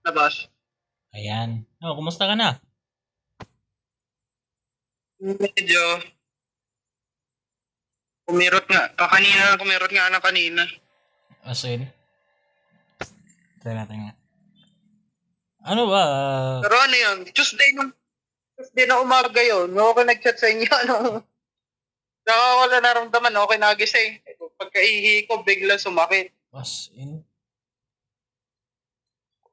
labas. Ayan. Oh, kumusta ka na? Medyo kumirot nga. Kanina kumirot nga na kanina. As in? Try natin nga. Ano ba? Pero ano yun, Tuesday na umaga yun. Okay nag-chat sa inyo. Wala naramdaman, okay nagising. Pagkaihi ko, bigla sumakit. As in?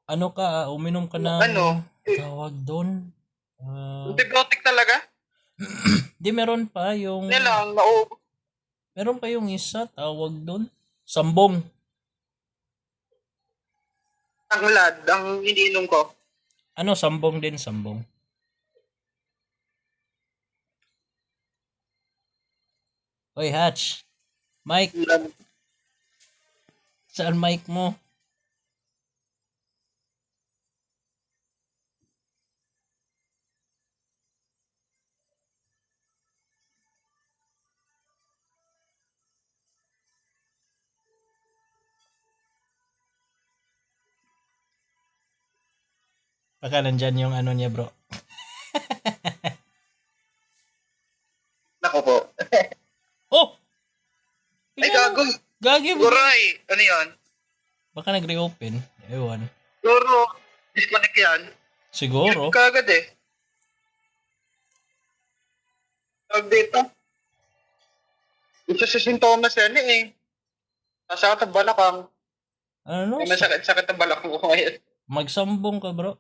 Ano ka? Uminom ka ng Ano? tawag doon? Antibiotic talaga? Di meron pa yung... Hindi lang, Meron pa yung isa, tawag doon? Sambong. tanglad ang iniinom ko. Ano, sambong din, sambong. Oy, Hatch. Mike, saan mic mo? Baka nandyan yung ano niya, bro. Nako po. Oh! Ay, gago. Gagi mo. Guray. Ano yan? Baka nag-reopen. Ewan. Siguro, disconnect yan. Siguro. Kagad eh. Tawag dito. Isa sa sintomas yan eh. Masakit ang balakang. Ano? May masakit-sakit ang balakang ko ngayon. Magsambong ka, bro.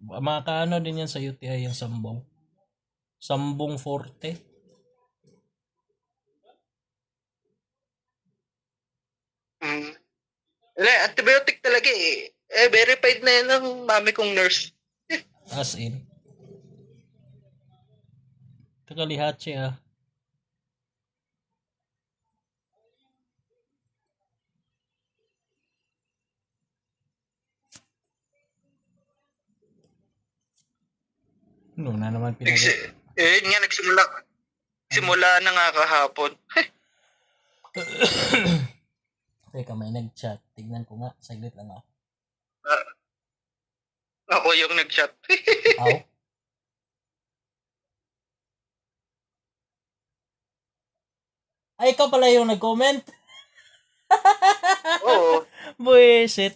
Makakaano din yan sa UTI yung sambong. Sambong forte. Antibiotic talaga eh. Verified na yan ng mami kong nurse. As in. Takalihachi ah. Ano na naman Yun nga, Simula na nga kahapon. Teka, may nag-chat. Tignan ko nga. Saglit lang ah. Ako yung nag-chat. Aw? Ay, ikaw pala yung nag-comment? Oo. Buisit.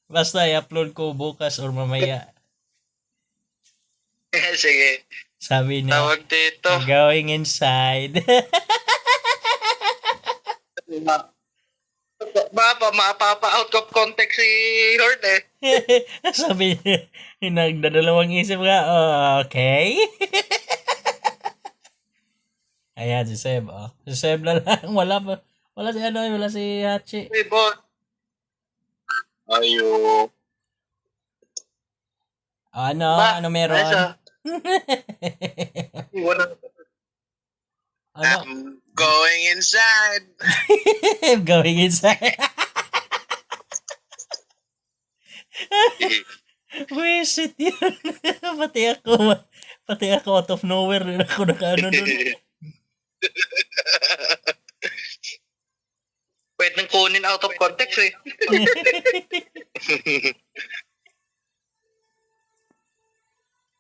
Basta i-upload ko bukas or mamaya. Sige. Sabi niya, Tawag dito. going inside. Mapapa-out of context si Lord eh. Sabi niya, nagdadalawang isip nga, okay. Ayan, si Seb, oh. Si Seb na lang, wala si ano, wala si Hachi. Hey, boss. Ayo. Ano meron? Ano? I'm going inside. Going inside. Wisit yun. Pati ako out of nowhere rin ako nakaano dun. Pwedeng kunin out of context eh.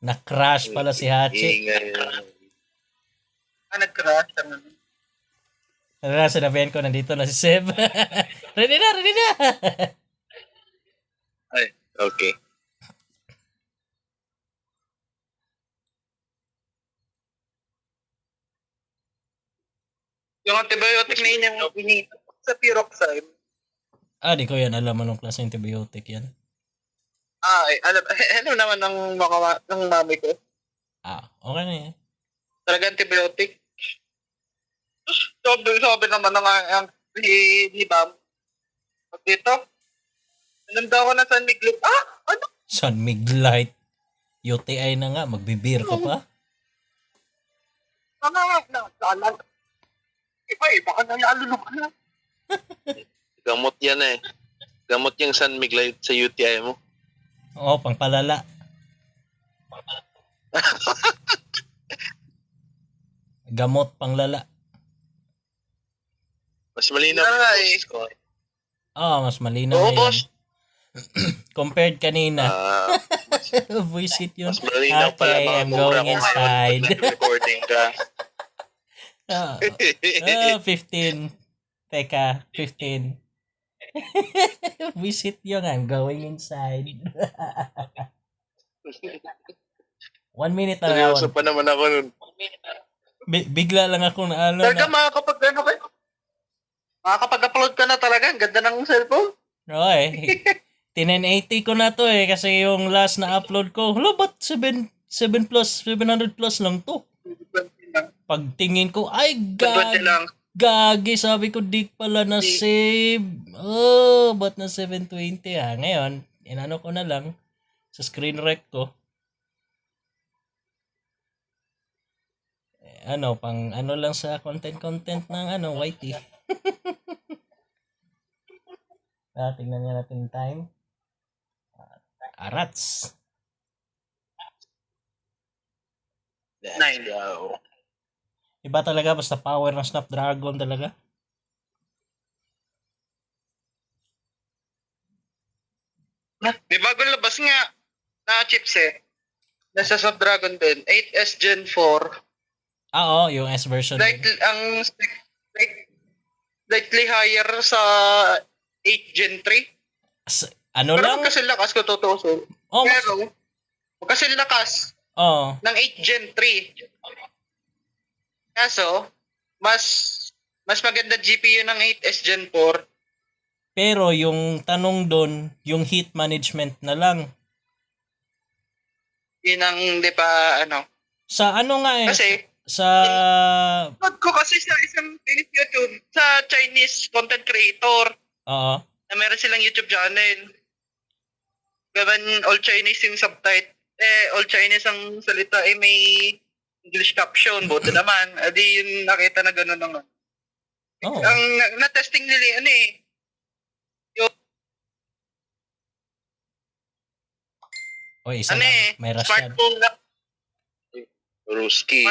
Na-crash pala si Hachi. Nag-crash. Sinabihan ko, nandito na si Seb. Ready na! Ay, okay. Yung antibiotic na inyong ininom sa Pyroxime. Di ko yan alam anong klase antibiotic yan. Alam naman ng mami ko. Okay na yan. Talaga antibiotic. Sabi naman ang ni Bam. Dito, alam daw ako na San Miguel. Ano? San Miglite. UTI na nga, magbibir ka pa. Iba baka nalulog na. Gamot yan eh. Gamot yung San Miguel sa UTI mo. Oo, pangpalala. Gamot panglala. Mas malinaw Wala nga yung eh. boses ko. Mas malinaw Oo, ngayon. boss. Compared kanina. Voice it yun. Mas malinaw pala Okay, mga I'm mura going ko ngayon pag inside. nag-recording ka. 15. Teka, 15. Visit yung I'm going inside. 1 minute na Seryoso lang. pa naman ako nun. Bigla lang ako na Talaga makakapag-upload ka na talaga. Ang ganda ng cellphone. Okay. 1080 ko na to kasi yung last na upload ko, ba't 700 plus lang to? Pagtingin ko, ay 20 lang. gagi, sabi ko di pala na save. Ba't na 720 Ngayon, inano ko na lang sa screen rec ko. Pang lang sa content ng YT. Tingnan nga natin yung time. Arats. Let's go. Iba talaga, basta power ng Snapdragon talaga. May bagong labas nga na chipset. Nasa Snapdragon din. 8S Gen 4. Oo, yung S version. Ang slightly higher sa 8 Gen 3. Pero Lang? kasi lakas ko tutusin. Pero, kasi lakas ng 8 Gen 3. Kaso, mas maganda GPU ng 8S Gen 4. Pero yung tanong doon, yung heat management na lang. Yun ang di pa Sa Kasi, sa upload ko kasi sa isang YouTube sa Chinese content creator. Oo. Na meron silang YouTube channel. Gawan all Chinese yung subtitle. All Chinese ang salita may English caption. Buti naman. Adi yung nakita na gano'n naman. Ang na-testing nila isa may rush yan. Smartphone na. Ruski.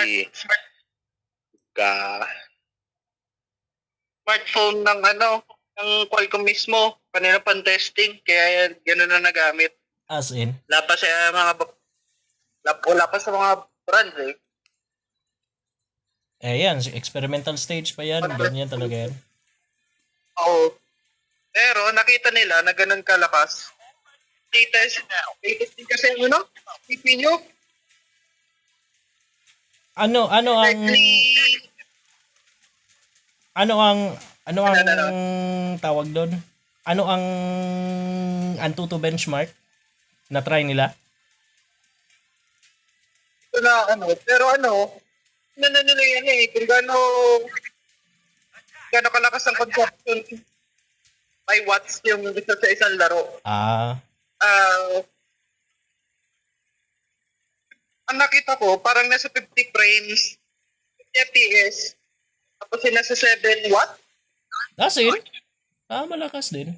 Smartphone ng ng Qualcomm mismo. Kanina pang testing. Kaya gano'n na nagamit. As in? Wala pa sa mga brands yan. Experimental stage pa yan. Ganyan talaga yan. Oo. Pero nakita nila na ganun kalakas. Latest din kasi CPU. Ano ang tawag doon? Ano ang Antutu benchmark na try nila? Pero nila yan kung gaano kalakas ang consumption by watts yung isa sa isang laro. Ang nakita ko, parang nasa 50 frames, 50 FPS, tapos yung nasa 7 watt. Malakas din.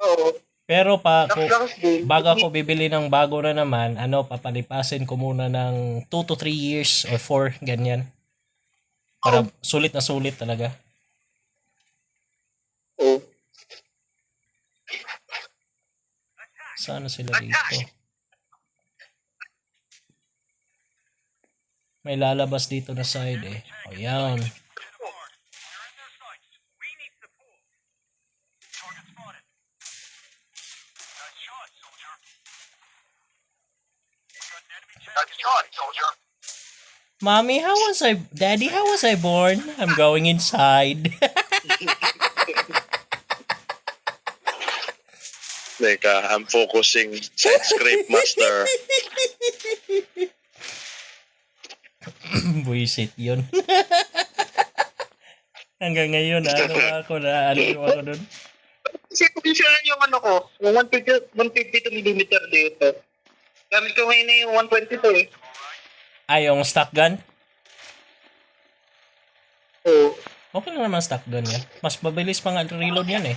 Oo. Pero bago ako bibili ng bago na naman, papalipasin ko muna ng 2 to 3 years or 4, ganyan. Para sulit na sulit talaga. Oo. Sana sila dito. May lalabas dito na side yan. Mommy, Daddy, how was I born? I'm going inside. Teka, I'm focusing. Side scrape master. Buisit yun. Hanggang ngayon, ako dun. Kasi kung siya yung yung 152mm dito. Gamit ko ngayon na yung 122 yung stock gun? Oo. Okay lang naman stock gun yan. Mas mabilis pa nga reload yan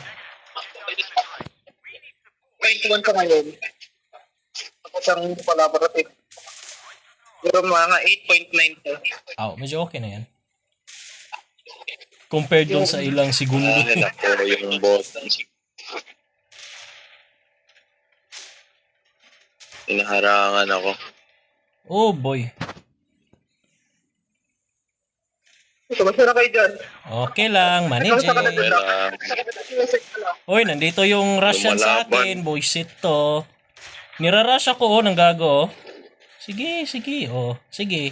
21 ka ngayon. Tapos ang collaborative. Pero mga 8.9 ka. Medyo okay na yan. Compared doon sa ilang segundo. Ay, nako, yung bot. Inaharangan ako. Oh boy. Sumasya na kayo dyan. Okay lang, manage. Kaya Oy, nandito yung Russian sa akin. Bullshit to. Nirarush ako, nang gago. Sige, sige. Sige.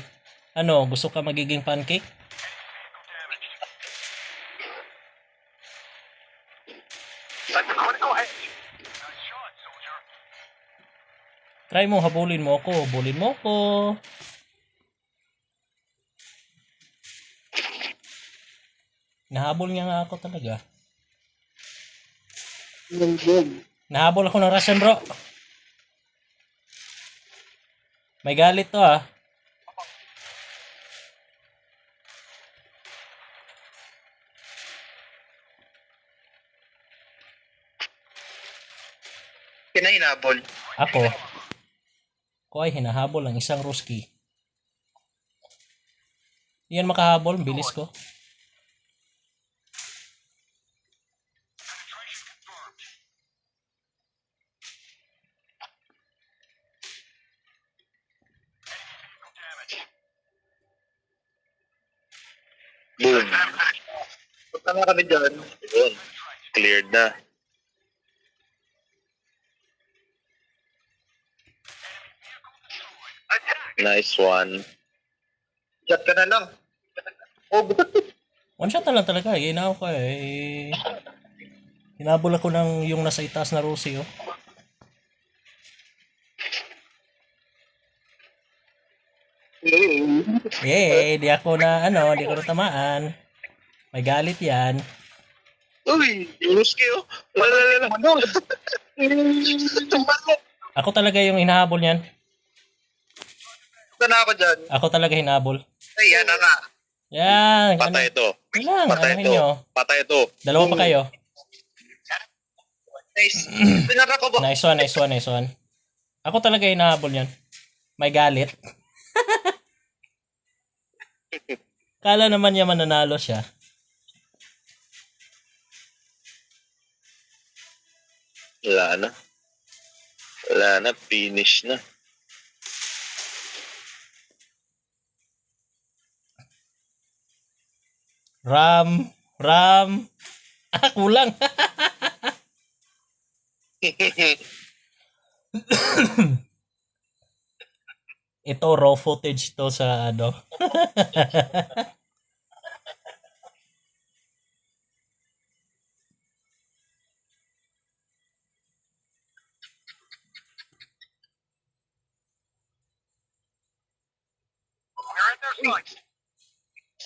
Ano, gusto ka magiging pancake? Try mo, habulin mo ako. Habulin mo ako. Nahabol niya nga ako talaga. Nahabol ako ng Russian, bro. May galit to, ah. Kinahinabol. Ako ay hinahabol ang isang Ruski. Yan makahabol, bilis ko. boom. Punta na kami dyan. Yun. Cleared na. Nice one. Chat ka na lang. Oh, One shot na lang talaga. Ginawa ko eh. Hinabol ako ng yung nasa itaas na Rusi, oh. Di ako na tamaan. May galit yan. Uy, Ruski oh. Wala. Ako talaga yung hinahabol niyan. Punta na ako dyan. Ako talaga hinabol. Ay, yan na nga. Yan. Patay ito. Lang, Patay anuhin ito. nyo. Patay ito. Dalawa pa kayo. Nice. Pinaka ko ba? Nice one. Ako talaga hinahabol niyan. May galit. Kala naman niya mananalo siya. Wala na. Finish na. Ram. Kulang. Ito raw footage to sa ano.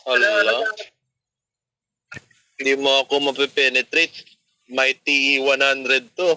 Hala. Hindi mo ako mape-penetrate. May TE 100 to.